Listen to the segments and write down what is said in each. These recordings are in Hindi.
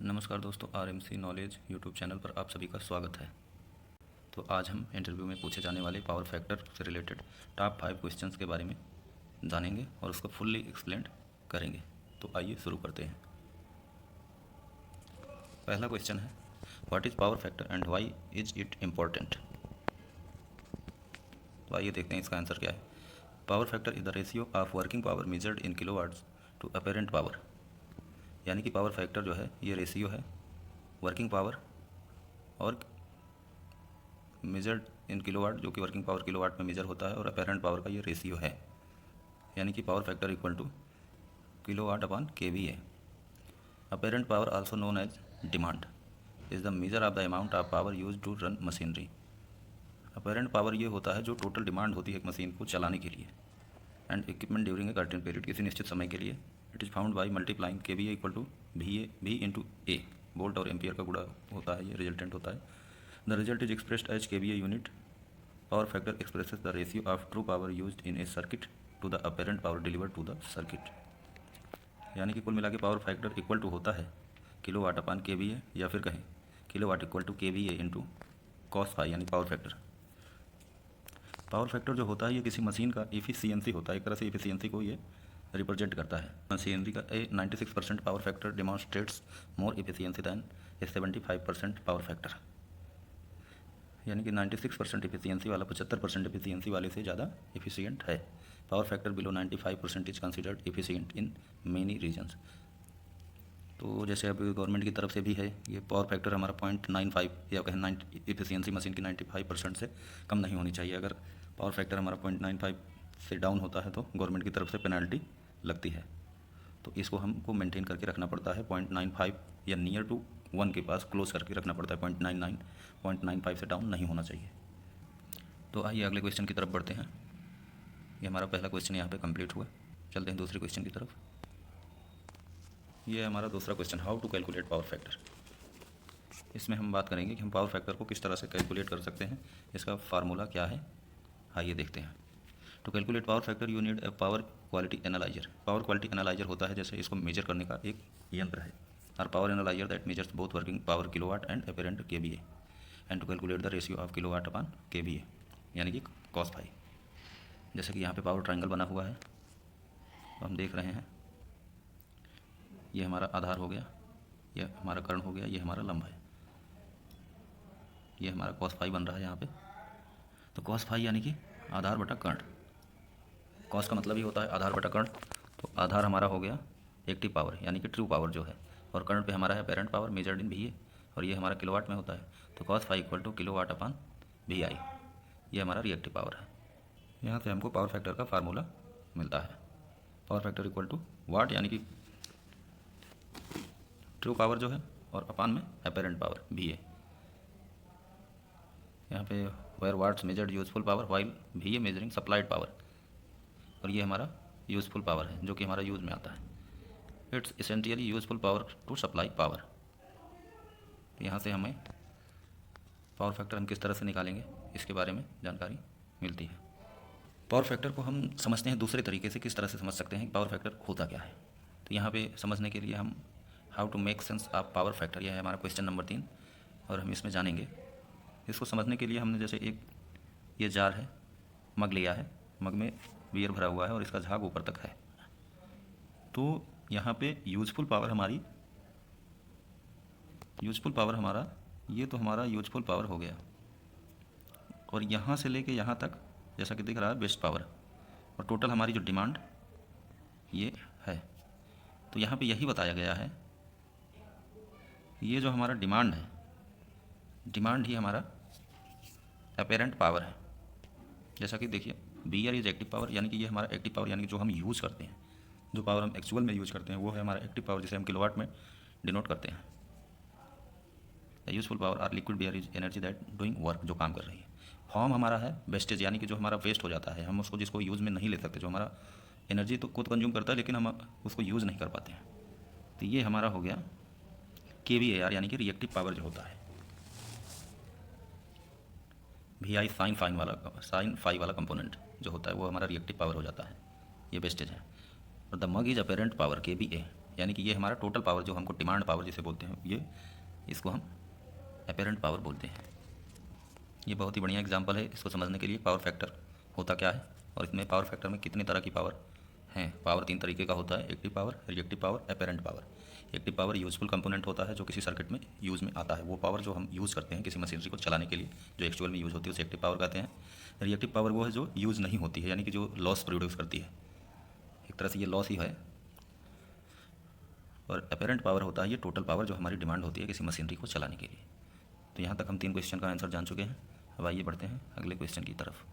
नमस्कार दोस्तों, आरएमसी नॉलेज यूट्यूब चैनल पर आप सभी का स्वागत है। तो आज हम इंटरव्यू में पूछे जाने वाले पावर फैक्टर से रिलेटेड टॉप 5 क्वेश्चंस के बारे में जानेंगे और उसको फुल्ली एक्सप्लेन करेंगे। तो आइए शुरू करते हैं। पहला क्वेश्चन है, what is power factor and why is it important. तो आइए देखते हैं इसका आंसर क्या है। Power factor is the ratio of working power measured in kilowatts to apparent power. यानी कि पावर फैक्टर जो है ये रेशियो है वर्किंग पावर और मेजर्ड इन किलोवाट, जो कि वर्किंग पावर किलोवाट में मेजर होता है, और अपेरेंट पावर का ये रेशियो है। यानी कि power factor equal to kilowatt upon KVA। Apparent power also known as demand is the measure of the amount of power use to run machinery. Apparent power ये होता है जो टोटल डिमांड होती है एक मशीन को चलाने के लिए and equipment during a certain period, किसी निश्चित समय के लिए। It is found by multiplying KVA equal to V into A। Volt और एम्पियर का गुणा होता है, ये रिजल्टेंट होता है। The result is expressed as KVA unit. Power factor expresses the ratio of true power used in a circuit to the apparent power delivered to the circuit. यानी कि कुल मिला के पावर फैक्टर इक्वल टू होता है किलोवाट अपॉन KVA, या फिर कहें kilowatt equal to KVA into cos phi, यानी पावर फैक्टर। पावर फैक्टर जो होता है ये किसी मशीन का इफ़िशियंसी होता है, एक तरह से इफ़िशियंसी को ये रिप्रेजेंट करता है। मशीनरी का 96% पावर फैक्टर डिमॉन्स्ट्रेट्स मोर इफिशियंसी दैन ए 75% पावर फैक्टर। यानी कि 96% इफिशियंसी वाला 75% इफिशियंसी वाले से ज़्यादा इफिशियंट है। Power factor below 95% is considered efficient in many regions. तो जैसे अभी गवर्नमेंट की तरफ से भी है ये पावर फैक्टर हमारा 0.95 या कहें 90 इफिशियंसी मशीन की 95% से कम नहीं होनी चाहिए। अगर पावर फैक्टर हमारा 0.95 से डाउन होता है तो गवर्नमेंट की तरफ से पेनल्टी लगती है। तो इसको हमको मेंटेन करके रखना पड़ता है 0.95 या नियर टू 1 के पास क्लोज करके रखना पड़ता है। 0.99 0.95 से डाउन नहीं होना चाहिए। तो आइए अगले क्वेश्चन की तरफ बढ़ते हैं। ये हमारा पहला क्वेश्चन यहाँ पे कंप्लीट हुआ। चलते हैं दूसरे क्वेश्चन की तरफ। ये है हमारा दूसरा question, how to calculate power factor. इसमें हम बात करेंगे कि हम पावर फैक्टर को किस तरह से कैलकुलेट कर सकते हैं, इसका फार्मूला क्या है। आइए देखते हैं। To calculate power factor you need a power quality analyser. Power quality analyser होता है जैसे इसको मेजर करने का एक यंत्र है, और power analyser that measures both working power kilowatt and apparent KVA and to calculate the ratio of kilowatt upon KVA, यानी कि कॉस फाई। जैसे कि यहाँ पे पावर ट्रायंगल बना हुआ है, तो हम देख रहे हैं ये हमारा आधार हो गया, ये हमारा कर्ण हो गया, ये हमारा लंब है, ये हमारा कॉस फाई बन रहा है यहाँ पे। तो कॉस फाई यानी कि आधार बटा कर्ण। कॉस का मतलब ही होता है आधार बटा कर्ण। तो आधार हमारा हो गया एक्टिव पावर यानी कि ट्रू पावर जो है, और कर्ण पे हमारा है apparent power measured in VA, और ये हमारा किलोवाट में होता है। तो cos phi equal to kilowatt upon VI, ये हमारा रिएक्टिव पावर है। यहाँ से हमको पावर फैक्टर का फार्मूला मिलता है। पावर फैक्टर इक्वल टू वाट यानी कि ट्रू पावर जो है, और अपान में अपेरेंट पावर VA। यहाँ पे where watts measured useful power while VA measuring supplied power, और ये हमारा यूज़फुल पावर है जो कि हमारा यूज़ में आता है। It's essentially useful power to supply power. यहाँ से हमें पावर फैक्टर हम किस तरह से निकालेंगे इसके बारे में जानकारी मिलती है। पावर फैक्टर को हम समझते हैं दूसरे तरीके से, किस तरह से समझ सकते हैं कि पावर फैक्टर होता क्या है। तो यहाँ पे समझने के लिए हम how to make sense of power factor, यह है हमारा क्वेश्चन नंबर 3, और हम इसमें जानेंगे। इसको समझने के लिए हमने जैसे एक ये जार है, मग लिया है, मग में बियर भरा हुआ है और इसका झाग ऊपर तक है। तो यहाँ पे यूजफुल पावर हमारा ये तो हमारा यूजफुल पावर हो गया, और यहाँ से लेके यहाँ तक जैसा कि दिख रहा है बेस्ट पावर, और टोटल हमारी जो डिमांड ये है। तो यहाँ पे यही बताया गया है, ये जो हमारा डिमांड है, डिमांड ही हमारा अपेरेंट पावर है। जैसा कि देखिए BR इज एक्टिव पावर, यानी कि ये हमारा एक्टिव पावर, यानी कि जो हम यूज़ करते हैं, जो पावर हम एक्चुअल में यूज़ करते हैं वो है हमारा एक्टिव पावर, जिसे हम किलोवाट में डिनोट करते हैं। The useful power are liquid BR is energy that doing work, जो काम कर रही है। फॉर्म हमारा है वेस्टेज, यानी कि जो हमारा वेस्ट हो जाता है, हम उसको जिसको यूज़ में नहीं ले सकते, जो हमारा एनर्जी तो खुद कंज्यूम करता है लेकिन हम उसको यूज़ नहीं कर पाते हैं। तो ये हमारा हो गया KVAR, यानी कि रिएक्टिव पावर जो होता है। VI साइन फाई वाला कंपोनेंट जो होता है वो हमारा रिएक्टिव पावर हो जाता है, ये वेस्टेज है। और the mug is apparent power KVA, यानी कि ये हमारा टोटल पावर जो हमको डिमांड पावर जिसे बोलते हैं, ये इसको हम अपेरेंट पावर बोलते हैं। ये बहुत ही बढ़िया एग्जांपल है इसको समझने के लिए, पावर फैक्टर होता क्या है और इसमें पावर फैक्टर में कितने तरह की पावर हैं। पावर 3 तरीके का होता है, active power, reactive power, apparent power. Active power useful component होता है जो किसी सर्किट में यूज़ में आता है, वो पावर जो हम यूज़ करते हैं किसी मशीनरी को चलाने के लिए, जो एक्चुअल में यूज़ होती है उसे एक्टिव पावर कहते हैं। रिएक्टिव पावर वो है जो यूज़ नहीं होती है, यानी कि जो लॉस प्रोड्यूस करती है, एक तरह से ये लॉस ही है। और अपेरेंट पावर होता है ये टोटल पावर जो हमारी डिमांड होती है किसी मशीनरी को चलाने के लिए। तो यहाँ तक हम 3 क्वेश्चन का आंसर जान चुके हैं। अब आइए बढ़ते हैं अगले क्वेश्चन की तरफ।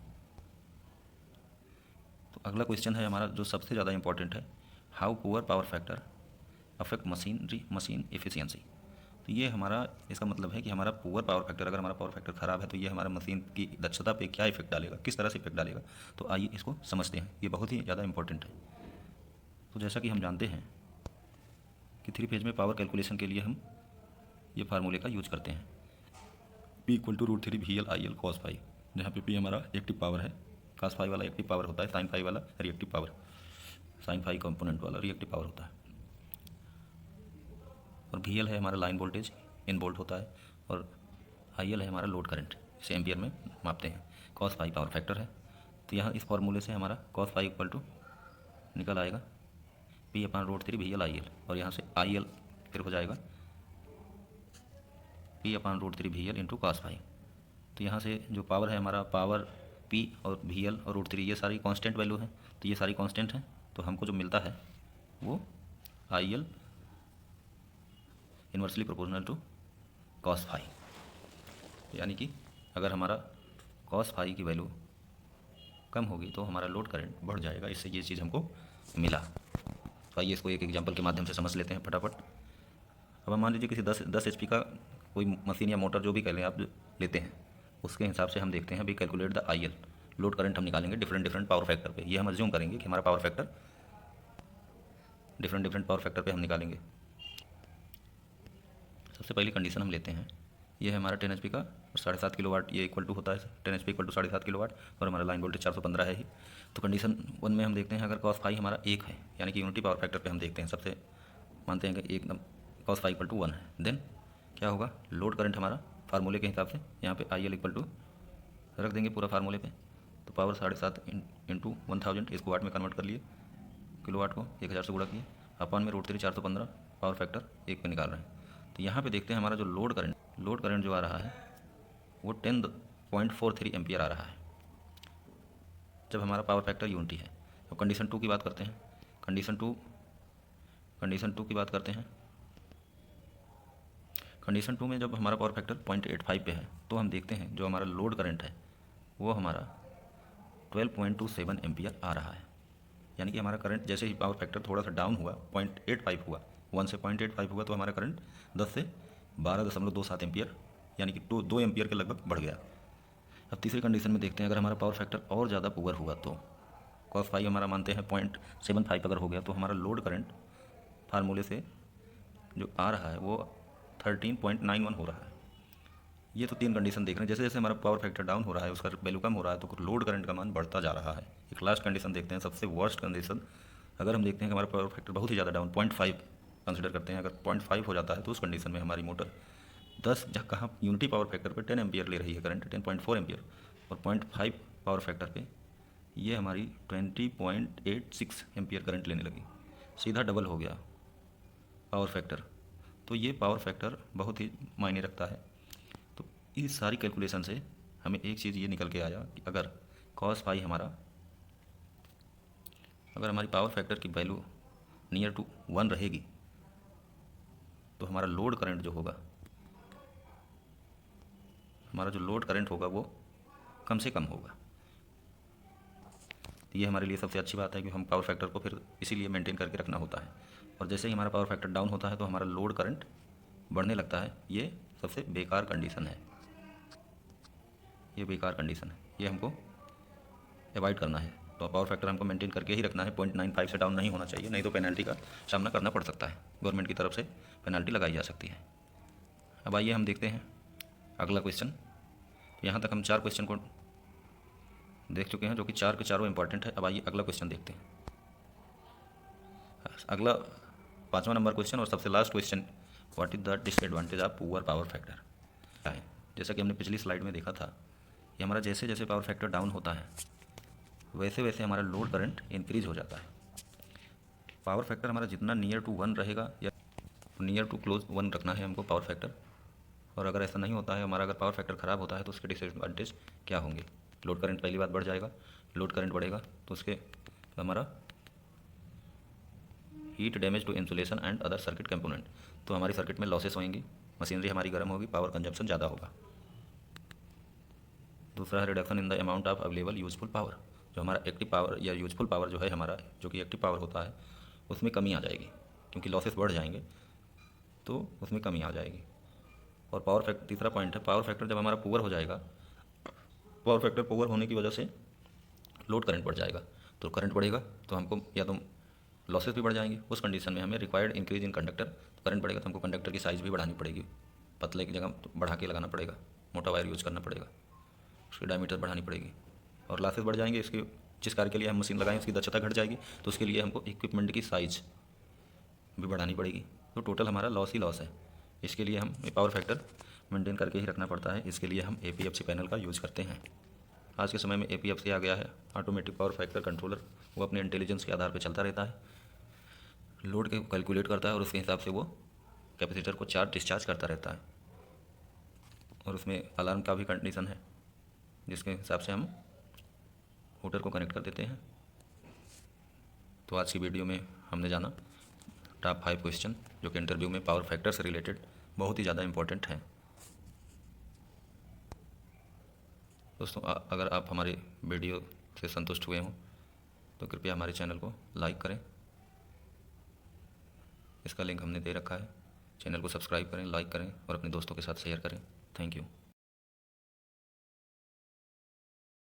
तो अगला क्वेश्चन है हमारा जो सबसे ज़्यादा इंपॉर्टेंट है, how poor power factor affect machine efficiency. तो ये हमारा, इसका मतलब है कि हमारा पुअर पावर फैक्टर, अगर हमारा पावर फैक्टर ख़राब है तो ये हमारा मशीन की दक्षता पे क्या इफेक्ट डालेगा, किस तरह से इफेक्ट डालेगा। तो आइए इसको समझते हैं, ये बहुत ही ज़्यादा इंपॉर्टेंट है। तो जैसा कि हम जानते हैं कि 3 फेज में पावर कैलकुलेशन के लिए हम ये फार्मूले का यूज करते हैं, P = √3 VL IL cos phi, जहाँ पे P हमारा एक्टिव पावर है, cos फाई वाला एक्टिव पावर होता है, sin फाई वाला reactive power, sin phi component वाला रिएक्टिव पावर होता है, और VL है हमारा लाइन वोल्टेज, इन वोल्ट होता है, और IL है हमारा लोड करंट, इसे एम्पियर में मापते हैं। cos फाई पावर फैक्टर है, तो यहाँ इस फॉर्मूले से हमारा cos फाई = निकल आएगा P/√3 VL IL, और यहाँ से IL फिर हो जाएगा P/√3 VL × cos फाई। तो यहाँ से जो पावर है हमारा, पावर P और VL और √3 ये सारी कांस्टेंट वैल्यू है, तो ये सारी कांस्टेंट हैं, तो हमको जो मिलता है वो IL inversely proportional to cos phi. यानी कि अगर हमारा cos फाई की वैल्यू कम होगी तो हमारा लोड करंट बढ़ जाएगा, इससे ये चीज़ हमको मिला। तो आइए इसको एक एग्जांपल के माध्यम से समझ लेते हैं फटाफट। अब हम मान लीजिए किसी 10 HP का कोई मशीन या मोटर जो भी कह लें आप लेते हैं, उसके हिसाब से हम देखते हैं, अभी calculate the IL, load current हम निकालेंगे डिफरेंट पावर फैक्टर पे। ये हम अज्यूम करेंगे कि हमारा power factor different power factor पे हम निकालेंगे। सबसे पहली कंडीशन हम लेते हैं, ये है हमारा 10 HP का 7.5 किलोवाट, ये इक्वल टू होता है 10 HP = 7.5 किलोवाट, और हमारा लाइन वोल्टेज 415 है ही। तो कंडीशन 1 में हम देखते हैं अगर cos फाई हमारा 1 है, यानी कि यूनिटी पावर फैक्टर पे हम देखते हैं, सबसे मानते हैं कि एकदम cos फाई = 1 है, देन क्या होगा, लोड करंट हमारा फार्मूले के हिसाब से यहाँ पे IL = रख देंगे पूरा फार्मूले पे। तो पावर 7.5 × 1000, इसको वाट में कन्वर्ट कर लिए, किलोवाट को 1000 से गुणा किए, अपन में √3 415 पावर फैक्टर 1 पे निकाल रहे हैं। तो यहाँ पे देखते हैं हमारा जो लोड करंट जो आ रहा है वो 10.43 एम्पियर आ रहा है, जब हमारा पावर फैक्टर यूनिटी है। तो कंडीशन 2 की बात करते हैं, कंडीशन टू की बात करते हैं। कंडीशन 2 में जब हमारा पावर फैक्टर 0.85 पे है, तो हम देखते हैं जो हमारा लोड करंट है वो हमारा 12.27 एम्पियर आ रहा है। यानी कि हमारा करंट जैसे ही पावर फैक्टर थोड़ा सा डाउन हुआ, 0.85 हुआ, 1 से 0.85 हुआ, तो हमारा करंट 10 से 12.27 एम्पियर, यानी कि 2 एम्पियर के लगभग बढ़ गया। अब तीसरी कंडीशन में देखते हैं, अगर हमारा पावर फैक्टर और ज़्यादा पुअर हुआ तो cos फाई हमारा मानते हैं 0.75 अगर हो गया, तो हमारा लोड करंट फार्मूले से जो आ रहा है वो 13.91 हो रहा है। ये तो 3 कंडीशन देख रहे हैं, जैसे जैसे हमारा पावर फैक्टर डाउन हो रहा है, उसका वैल्यू कम हो रहा है, तो लोड करंट का मान बढ़ता जा रहा है। एक लास्ट कंडीशन देखते हैं, सबसे वर्स्ट कंडीशन, अगर हम देखते हैं कि हमारा पावर फैक्टर बहुत ही ज़्यादा डाउन, 0.5 कंसिडर करते हैं, अगर 0.5 हो जाता है, तो उस कंडीशन में हमारी मोटर 10 जहाँ कहाँ यूनिटी पावर फैक्टर पर 10 एम्पियर ले रही है करंट, 10.4 एम्पियर, और 0.5 पावर फैक्टर पे ये हमारी 20.86 एम्पियर करंट लेने लगी, सीधा डबल हो गया पावर फैक्टर। तो ये पावर फैक्टर बहुत ही मायने रखता है। तो इस सारी कैलकुलेशन से हमें एक चीज़ ये निकल के आया कि अगर cos फाई अगर हमारी पावर फैक्टर की वैल्यू नियर टू 1 रहेगी, तो हमारा लोड करंट जो होगा, वो कम से कम होगा। तो ये हमारे लिए सबसे अच्छी बात है कि हम पावर फैक्टर को फिर इसीलिए मेंटेन करके रखना होता है। और जैसे ही हमारा पावर फैक्टर डाउन होता है तो हमारा लोड करंट बढ़ने लगता है। ये सबसे बेकार कंडीशन है, ये हमको अवॉइड करना है। तो पावर फैक्टर हमको मेंटेन करके ही रखना है, 0.95 से डाउन नहीं होना चाहिए, नहीं तो पेनल्टी का सामना करना पड़ सकता है, गवर्नमेंट की तरफ से पेनल्टी लगाई जा सकती है। अब आइए हम देखते हैं अगला क्वेश्चन। यहाँ तक हम 4 क्वेश्चन को देख चुके हैं जो कि 4 के चारों इंपॉर्टेंट है। अब आइए अगला क्वेश्चन देखते हैं। अगला 5वां नंबर क्वेश्चन और सबसे last question, what is the disadvantage of poor power factor क्या है। जैसा कि हमने पिछली स्लाइड में देखा था, ये हमारा जैसे जैसे पावर फैक्टर डाउन होता है वैसे वैसे हमारा लोड करंट इंक्रीज हो जाता है। पावर फैक्टर हमारा जितना नियर टू 1 रहेगा या नियर टू क्लोज 1 रखना है हमको पावर फैक्टर। और अगर ऐसा नहीं होता है हमारा, अगर पावर फैक्टर ख़राब होता है तो उसके डिसएडवांटेज क्या होंगे। लोड करंट पहली बात बढ़ जाएगा, लोड करंट बढ़ेगा तो उसके हमारा heat damage to insulation and other circuit component, तो हमारी सर्किट में लॉसेस होंगी, मशीनरी हमारी गर्म होगी, पावर कंजप्शन ज़्यादा होगा। दूसरा है reduction in the amount of available useful power, जो हमारा एक्टिव पावर या यूजफुल पावर जो है हमारा, जो कि एक्टिव पावर होता है, उसमें कमी आ जाएगी क्योंकि लॉसेस बढ़ जाएंगे तो उसमें कमी आ जाएगी। और पावर फैक्टर, तीसरा पॉइंट है पावर फैक्टर जब हमारा पुअर हो जाएगा, पावर फैक्टर पुअर होने की वजह से लोड करंट बढ़ जाएगा, तो करंट बढ़ेगा तो हमको या तो लॉसेस भी बढ़ जाएंगे। उस कंडीशन में हमें रिक्वायर्ड इंक्रीज इन कंडक्टर, तो करंट बढ़ेगा तो हमको कंडक्टर की साइज़ भी बढ़ानी पड़ेगी, पतले की जगह तो बढ़ा के लगाना पड़ेगा, मोटा वायर यूज़ करना पड़ेगा, उसकी डायमीटर बढ़ानी पड़ेगी। और लॉसेस बढ़ जाएंगे, इसकी जिस कार्य के लिए हम मशीन लगाएं उसकी दक्षता घट जाएगी, तो उसके लिए हमको इक्विपमेंट की साइज़ भी बढ़ानी पड़ेगी, तो टोटल हमारा लॉस ही लॉस है। इसके लिए हम पावर फैक्टर मेंटेन करके ही रखना पड़ता है, इसके लिए हम APFC पैनल का यूज़ करते हैं। आज के समय में APFC आ गया है, ऑटोमेटिक पावर फैक्टर कंट्रोलर, वो अपने इंटेलिजेंस के आधार पर चलता रहता है, लोड के कैलकुलेट करता है और उसके हिसाब से वो कैपेसिटर को चार्ज डिस्चार्ज करता रहता है। और उसमें अलार्म का भी कंडीशन है जिसके हिसाब से हम मोटर को कनेक्ट कर देते हैं। तो आज की वीडियो में हमने जाना टॉप 5 क्वेश्चन जो कि इंटरव्यू में पावर फैक्टर से रिलेटेड बहुत ही ज़्यादा इम्पोर्टेंट हैं। दोस्तों, अगर आप हमारे वीडियो से संतुष्ट हुए हों तो कृपया हमारे चैनल को लाइक करें, इसका लिंक हमने दे रखा है। चैनल को सब्सक्राइब करें, लाइक करें और अपने दोस्तों के साथ शेयर करें। Thank you.